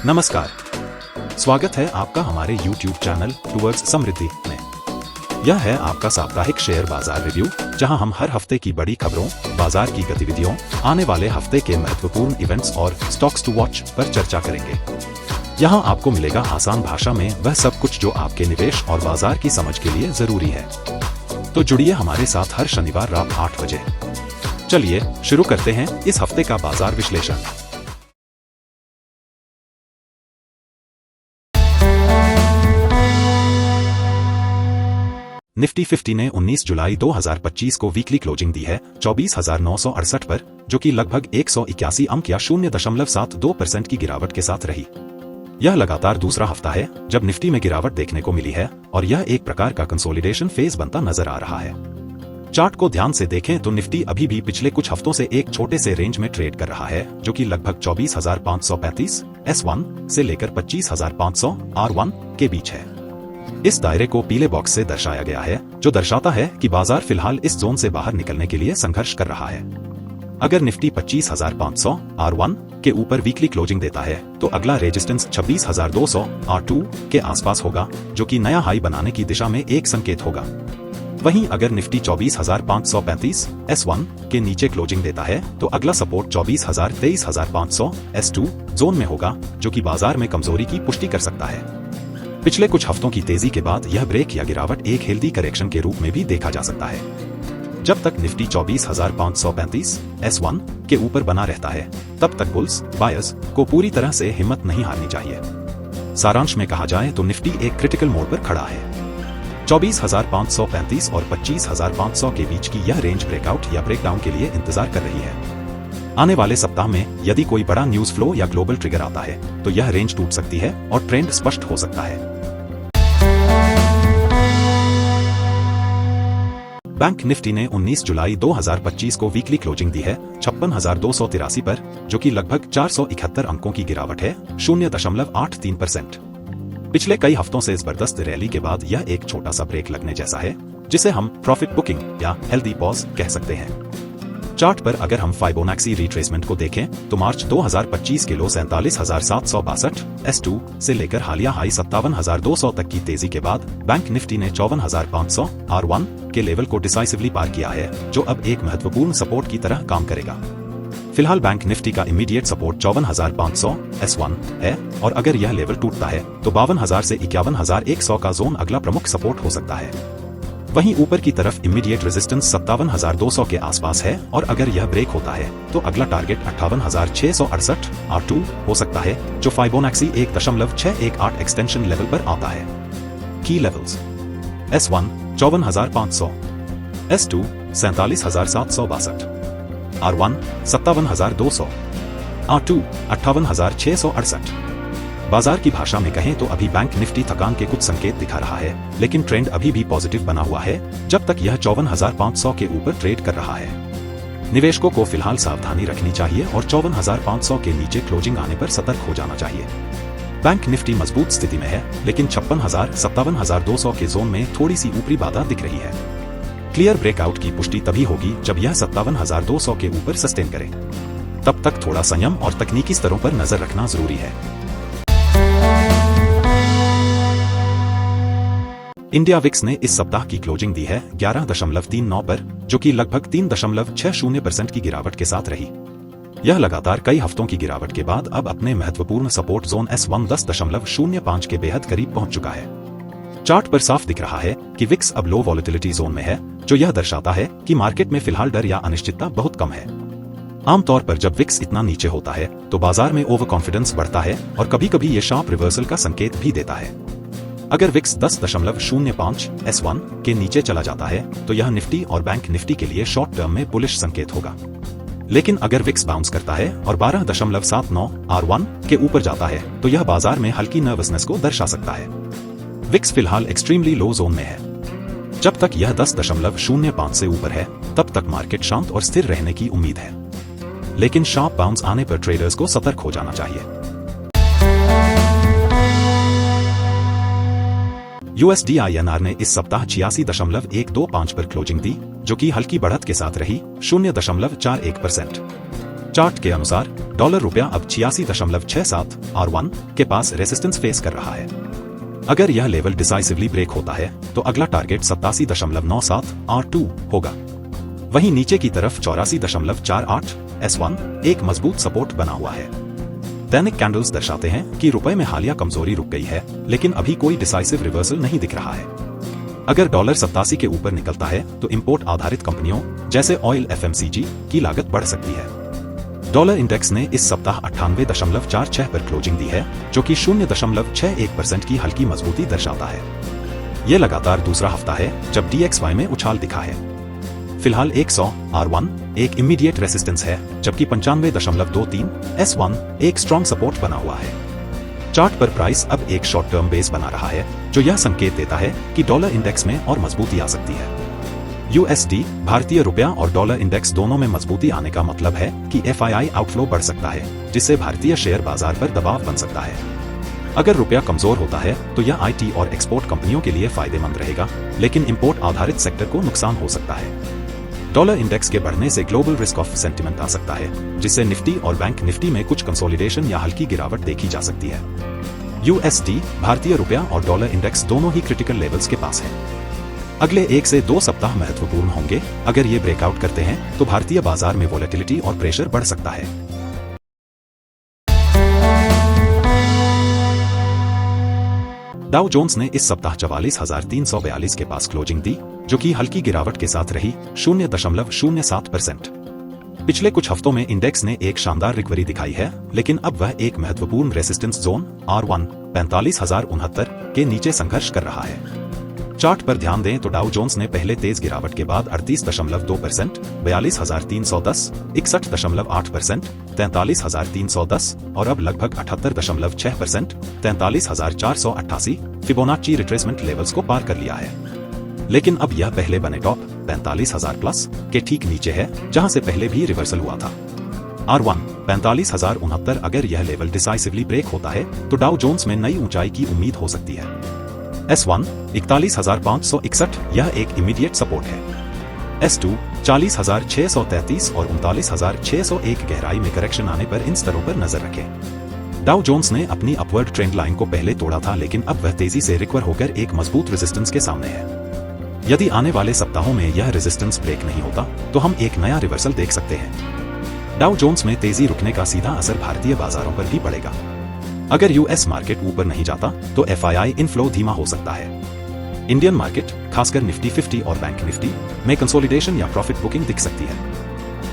नमस्कार, स्वागत है आपका हमारे YouTube चैनल टूवर्ड्स समृद्धि में। यह है आपका साप्ताहिक शेयर बाजार रिव्यू, जहां हम हर हफ्ते की बड़ी खबरों, बाजार की गतिविधियों, आने वाले हफ्ते के महत्वपूर्ण इवेंट्स और स्टॉक्स टू वॉच पर चर्चा करेंगे। यहां आपको मिलेगा आसान भाषा में वह सब कुछ जो आपके निवेश और बाजार की समझ के लिए जरूरी है। तो जुड़िए हमारे साथ हर शनिवार रात 8 बजे। चलिए शुरू करते हैं इस हफ्ते का बाजार विश्लेषण। निफ्टी 50 ने 19 जुलाई 2025 को वीकली क्लोजिंग दी है 24,968 पर, जो कि लगभग 181 अंक या 0.72% की गिरावट के साथ रही। यह लगातार दूसरा हफ्ता है जब निफ्टी में गिरावट देखने को मिली है और यह एक प्रकार का कंसोलिडेशन फेज बनता नजर आ रहा है। चार्ट को ध्यान से देखें तो निफ्टी अभी भी पिछले कुछ हफ्तों से एक छोटे से रेंज में ट्रेड कर रहा है, जो कि लगभग 24,535 S1 से लेकर 25,500 R1 के बीच है। इस दायरे को पीले बॉक्स से दर्शाया गया है, जो दर्शाता है कि बाजार फिलहाल इस जोन से बाहर निकलने के लिए संघर्ष कर रहा है। अगर निफ्टी 25,500 R1 के ऊपर वीकली क्लोजिंग देता है तो अगला रेजिस्टेंस 26,200 R2 के आसपास होगा, जो कि नया हाई बनाने की दिशा में एक संकेत होगा। वहीं अगर निफ्टी 24,535 S1 के नीचे क्लोजिंग देता है तो अगला सपोर्ट 23,500 S2 जोन में होगा, जो कि बाजार में कमजोरी की पुष्टि कर सकता है। पिछले कुछ हफ्तों की तेजी के बाद यह ब्रेक या गिरावट एक हेल्दी करेक्शन के रूप में भी देखा जा सकता है। जब तक निफ्टी 24,535 S1 के ऊपर बना रहता है, तब तक बुल्स बायर्स को पूरी तरह से हिम्मत नहीं हारनी चाहिए। सारांश में कहा जाए तो निफ्टी एक क्रिटिकल मोड पर खड़ा है। 24,535 और 25,500 के बीच की यह रेंज ब्रेकआउट या ब्रेकडाउन के लिए इंतजार कर रही है। आने वाले सप्ताह में यदि कोई बड़ा न्यूज फ्लो या ग्लोबल ट्रिगर आता है तो यह रेंज टूट सकती है और ट्रेंड स्पष्ट हो सकता है। बैंक निफ्टी ने 19 जुलाई 2025 को वीकली क्लोजिंग दी है 56,283 पर, जो कि लगभग 471 अंकों की गिरावट है 0.83%। पिछले कई हफ्तों से जबरदस्त रैली के बाद यह एक छोटा सा ब्रेक लगने जैसा है, जिसे हम प्रॉफिट बुकिंग या हेल्दी पॉज कह सकते हैं। चार्ट पर अगर हम फाइबोनाक्सी रिट्रेसमेंट को देखें तो मार्च 2025 के लो 47,762 S2 से लेकर हालिया हाई 57,200 तक की तेजी के बाद बैंक निफ्टी ने 54,500 R1 के लेवल को डिसाइसिवली पार किया है, जो अब एक महत्वपूर्ण सपोर्ट की तरह काम करेगा। फिलहाल बैंक निफ्टी का इमीडिएट सपोर्ट 54,500 S1 है और अगर यह लेवल टूटता है तो 52,000 से 51,100 का जोन अगला प्रमुख सपोर्ट हो सकता है। वहीं ऊपर की तरफ इमीडिएट रेजिस्टेंस 57,200 के आसपास है और अगर यह ब्रेक होता है तो अगला टारगेट 58,668 R2 हो सकता है, जो फाइबोनाक्सी 1.618 एक्सटेंशन लेवल पर आता है। की levels: S1 54,500, S2 47,762, R1 57,200, R2 58,668। बाजार की भाषा में कहें तो अभी बैंक निफ्टी थकान के कुछ संकेत दिखा रहा है, लेकिन ट्रेंड अभी भी पॉजिटिव बना हुआ है जब तक यह 54,500 के ऊपर ट्रेड कर रहा है। निवेशकों को फिलहाल सावधानी रखनी चाहिए और 54,500 के नीचे क्लोजिंग आने पर सतर्क हो जाना चाहिए। बैंक निफ्टी मजबूत स्थिति में है, लेकिन 56,000 57,200 के जोन में थोड़ी सी ऊपरी बाधा दिख रही है। क्लियर ब्रेकआउट की पुष्टि तभी होगी जब यह 57,200 के ऊपर सस्टेन करे। तब तक थोड़ा संयम और तकनीकी स्तरों पर नजर रखना जरूरी है। इंडिया विक्स ने इस सप्ताह की क्लोजिंग दी है 11.39 पर, जो कि लगभग 3.60% की गिरावट के साथ रही। यह लगातार कई हफ्तों की गिरावट के बाद अब अपने महत्वपूर्ण सपोर्ट जोन S1 10.05 के बेहद करीब पहुंच चुका है। चार्ट पर साफ दिख रहा है कि विक्स अब लो वॉलेटिलिटी जोन में है, जो यह दर्शाता है कि मार्केट में फिलहाल डर या अनिश्चितता बहुत कम है। आमतौर पर जब विक्स इतना नीचे होता है तो बाजार में ओवर कॉन्फिडेंस बढ़ता है और कभी कभी ये शार्प रिवर्सल का संकेत भी देता है। अगर विक्स 10.05 S1 के नीचे चला जाता है तो यह निफ्टी और बैंक निफ्टी के लिए शॉर्ट टर्म में बुलिश संकेत होगा। लेकिन अगर विक्स बाउंस करता है और 12.79 R1 के ऊपर जाता है तो यह बाजार में हल्की नर्वसनेस को दर्शा सकता है। विक्स फिलहाल एक्सट्रीमली लो जोन में है। जब तक यह 10.05 से ऊपर है तब तक मार्केट शांत और स्थिर रहने की उम्मीद है, लेकिन शार्प बाउंस आने पर ट्रेडर्स को सतर्क हो जाना चाहिए। USD INR ने इस सप्ताह 86.125 पर क्लोजिंग दी, जो कि हल्की बढ़त के साथ रही 0.41%। चार्ट के अनुसार डॉलर रुपया अब 86.67 R1 के पास रेसिस्टेंस फेस कर रहा है। अगर यह लेवल डिसाइसिवली ब्रेक होता है तो अगला टारगेट 87.97 R2 होगा। वहीं नीचे की तरफ 84.48 S1 एक मजबूत सपोर्ट बना हुआ है। दैनिक कैंडल्स दर्शाते हैं कि रुपए में हालिया कमजोरी रुक गई है, लेकिन अभी कोई डिसाइसिव रिवर्सल नहीं दिख रहा है। अगर डॉलर 87 के ऊपर निकलता है तो इंपोर्ट आधारित कंपनियों जैसे ऑयल FMCG की लागत बढ़ सकती है। डॉलर इंडेक्स ने इस सप्ताह 98.46 पर क्लोजिंग दी है, जो कि 0.61% की हल्की मजबूती दर्शाता है। यह लगातार दूसरा हफ्ता है जब DXY में उछाल दिखा है। फिलहाल 100 R1 एक इमीडिएट रेसिस्टेंस है, जबकि 95.23 S1 एक स्ट्रॉन्ग सपोर्ट बना हुआ है। चार्ट पर प्राइस अब एक शॉर्ट टर्म बेस बना रहा है, जो यह संकेत देता है कि डॉलर इंडेक्स में और मजबूती आ सकती है। USD भारतीय रुपया और डॉलर इंडेक्स दोनों में मजबूती आने का मतलब है कि FII आउटफ्लो बढ़ सकता है, जिससे भारतीय शेयर बाजार पर दबाव बन सकता है। अगर रुपया कमजोर होता है तो यह IT और एक्सपोर्ट कंपनियों के लिए फायदेमंद रहेगा, लेकिन इंपोर्ट आधारित सेक्टर को नुकसान हो सकता है। डॉलर इंडेक्स के बढ़ने से ग्लोबल रिस्क ऑफ सेंटिमेंट आ सकता है, जिससे निफ्टी और बैंक निफ्टी में कुछ कंसोलिडेशन या हल्की गिरावट देखी जा सकती है। USD भारतीय रुपया और डॉलर इंडेक्स दोनों ही क्रिटिकल लेवल्स के पास हैं। अगले 1 से 2 सप्ताह महत्वपूर्ण होंगे। अगर ये ब्रेकआउट करते हैं तो भारतीय बाजार में वोलेटिलिटी और प्रेशर बढ़ सकता है। डाउ जोन्स ने इस सप्ताह 44,342 के पास क्लोजिंग दी, जो कि हल्की गिरावट के साथ रही 0.07%। पिछले कुछ हफ्तों में इंडेक्स ने एक शानदार रिकवरी दिखाई है, लेकिन अब वह एक महत्वपूर्ण रेसिस्टेंस जोन R1 45,069 के नीचे संघर्ष कर रहा है। चार्ट पर ध्यान दें तो डाउ जोन्स ने पहले तेज गिरावट के बाद 38.2%, 42,310, 61.8%, 43,310 और अब लगभग 78.6%, 43,488 फिबोनाची रिट्रेसमेंट लेवल्स को पार कर लिया है। लेकिन अब यह पहले बने टॉप 45,000 प्लस के ठीक नीचे है, जहां से पहले भी रिवर्सल हुआ था। R1 45,069 अगर यह लेवल डिसाइसिवली ब्रेक होता है तो डाउ जोन्स में नई ऊंचाई की उम्मीद हो सकती है। S1 41,561 यह एक इमीडिएट सपोर्ट है। S2 40,633 और 39,601 गहराई में करेक्शन आने पर इन स्तरों पर नजर रखें। डाउ जोन्स ने अपनी अपवर्ड ट्रेंड लाइन को पहले तोड़ा था, लेकिन अब वह तेजी से रिकवर होकर एक मजबूत रेजिस्टेंस के सामने है। यदि आने वाले सप्ताहों में यह रेजिस्टेंस ब्रेक नहीं होता तो हम एक नया रिवर्सल देख सकते हैं। डाउ जोन्स में तेजी रुकने का सीधा असर भारतीय बाजारों पर भी पड़ेगा। अगर US मार्केट ऊपर नहीं जाता तो FII इनफ्लो धीमा हो सकता है। इंडियन मार्केट, खासकर निफ्टी 50 और बैंक निफ्टी में कंसोलिडेशन या प्रॉफिट बुकिंग दिख सकती है।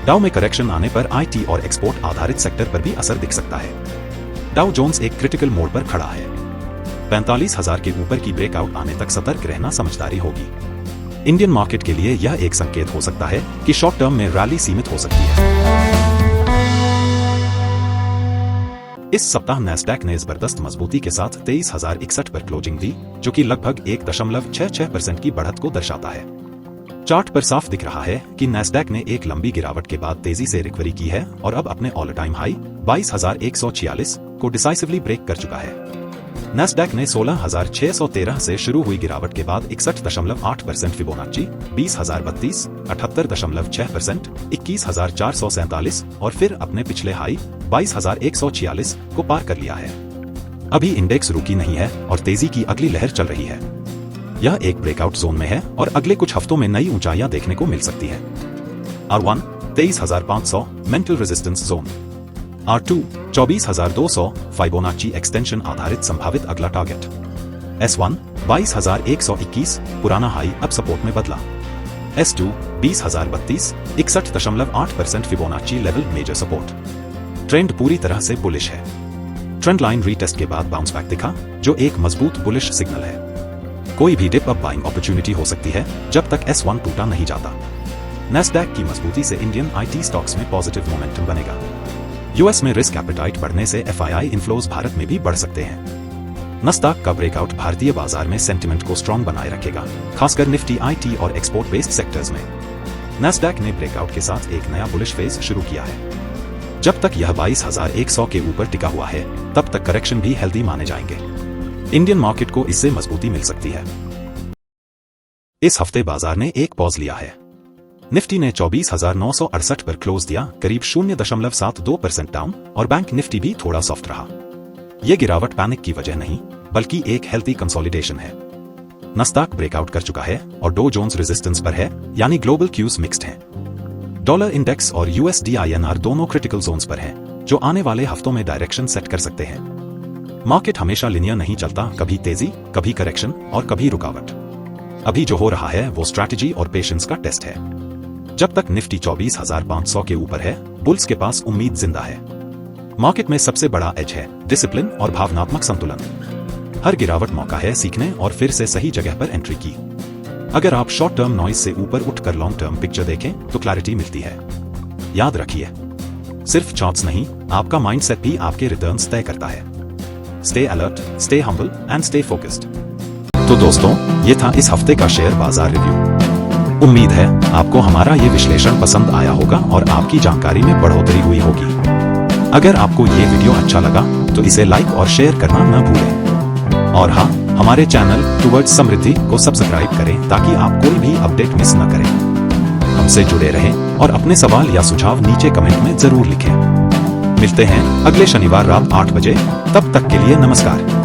डाउ में करेक्शन आने पर IT और एक्सपोर्ट आधारित सेक्टर पर भी असर दिख सकता है। डाउ जोन्स एक क्रिटिकल मोड पर खड़ा है। 45,000 के ऊपर की ब्रेकआउट आने तक सतर्क रहना समझदारी होगी। इंडियन मार्केट के लिए यह एक संकेत हो सकता है कि शॉर्ट टर्म में रैली सीमित हो सकती है। इस सप्ताह नैस्डैक ने जबरदस्त मजबूती के साथ 23,061 पर क्लोजिंग दी, जो कि लगभग 1.66% की बढ़त को दर्शाता है। चार्ट पर साफ दिख रहा है कि नैस्डैक ने एक लंबी गिरावट के बाद तेजी से रिकवरी की है और अब अपने ऑल टाइम हाई 22,146 को डिसाइसिवली ब्रेक कर चुका है। नैस्डैक ने 16,613 से शुरू हुई गिरावट के बाद 61.8% फिबोनाची, 20,032, 78.6%, 21,447 और फिर अपने पिछले हाई 22,146 को पार कर लिया है। अभी इंडेक्स रुकी नहीं है और तेजी की अगली लहर चल रही है। यह एक ब्रेकआउट जोन में है और अगले कुछ हफ्तों में नई ऊंचाइयां देखने को मिल सकती है। R1 23,500 mental resistance zone, R2 24,200 Fibonacci extension आधारित संभावित अगला टारगेट, S1 22,121 पुराना हाई अब सपोर्ट में बदला, S2 20,032 61.8% Fibonacci level major support. Trend पूरी तरह से बुलिश है। ट्रेंड लाइन रीटेस्ट के बाद बाउंस बैक दिखा, जो एक मजबूत बुलिश सिग्नल है। कोई भी डिप अप बाइंग अपॉर्चुनिटी हो सकती है जब तक S1 टूटा नहीं जाता। नैस्डैक की मजबूती से इंडियन IT स्टॉक्स में पॉजिटिव मोमेंटम बनेगा। US में रिस्क एपेटाइट बढ़ने से FII इनफ्लोज भारत में भी बढ़ सकते हैं। नस्दाक का ब्रेकआउट भारतीय बाजार में सेंटिमेंट को स्ट्रॉन्ग बनाए रखेगा, खासकर निफ्टी IT और एक्सपोर्ट बेस्ड सेक्टर्स में। नैस्डैक ने ब्रेकआउट के साथ एक नया बुलिश फेज शुरू किया है। जब तक यह 22,100 के ऊपर टिका हुआ है, तब तक करेक्शन भी हेल्दी माने जाएंगे। इंडियन मार्केट को इससे मजबूती मिल सकती है। इस हफ्ते बाजार ने एक पॉज लिया है। निफ्टी ने 24,968 पर क्लोज दिया, करीब 0.72% डाउन, और बैंक निफ्टी भी थोड़ा सॉफ्ट रहा। ये गिरावट पैनिक की वजह नहीं, बल्कि एक हेल्थी कंसोलिडेशन है। नस्दाक ब्रेकआउट कर चुका है और डो जोन्स रेजिस्टेंस पर है, यानी ग्लोबल क्यूज मिक्स्ड हैं। डॉलर इंडेक्स और USD INR दोनों क्रिटिकल जोन्स पर हैं, जो आने वाले हफ्तों में डायरेक्शन सेट कर सकते हैं। मार्केट हमेशा लिनियर नहीं चलता, कभी तेजी, कभी करेक्शन और कभी रुकावट। अभी जो हो रहा है वो स्ट्रैटेजी और पेशेंस का टेस्ट है। जब तक निफ्टी 24,500 के ऊपर है, बुल्स के पास उम्मीद जिंदा है। मार्केट में सबसे बड़ा एज है डिसिप्लिन और भावनात्मक संतुलन। हर गिरावट मौका है सीखने और फिर से सही जगह पर एंट्री की। अगर आप शॉर्ट टर्म नॉइज से ऊपर उठकर लॉन्ग टर्म पिक्चर देखें तो क्लैरिटी मिलती है। याद रखिए, सिर्फ चार्ट्स नहीं, आपका माइंडसेट भी आपके रिटर्न्स तय करता है। Stay alert, stay humble and stay focused. तो दोस्तों, ये था इस हफ्ते का शेयर बाजार रिव्यू। उम्मीद है आपको हमारा ये विश्लेषण पसंद आया होगा और आपकी जानकारी में बढ़ोतरी हुई होगी। अगर आपको ये वीडियो अच्छा लगा तो इसे लाइक और शेयर करना न भूलें। और हाँ, हमारे चैनल टुवर्ड्स समृद्धि को सब्सक्राइब करें ताकि आप कोई भी अपडेट मिस न करें। हमसे जुड़े रहें और अपने सवाल या सुझाव नीचे कमेंट में जरूर लिखें। मिलते हैं अगले शनिवार रात 8 बजे। तब तक के लिए नमस्कार।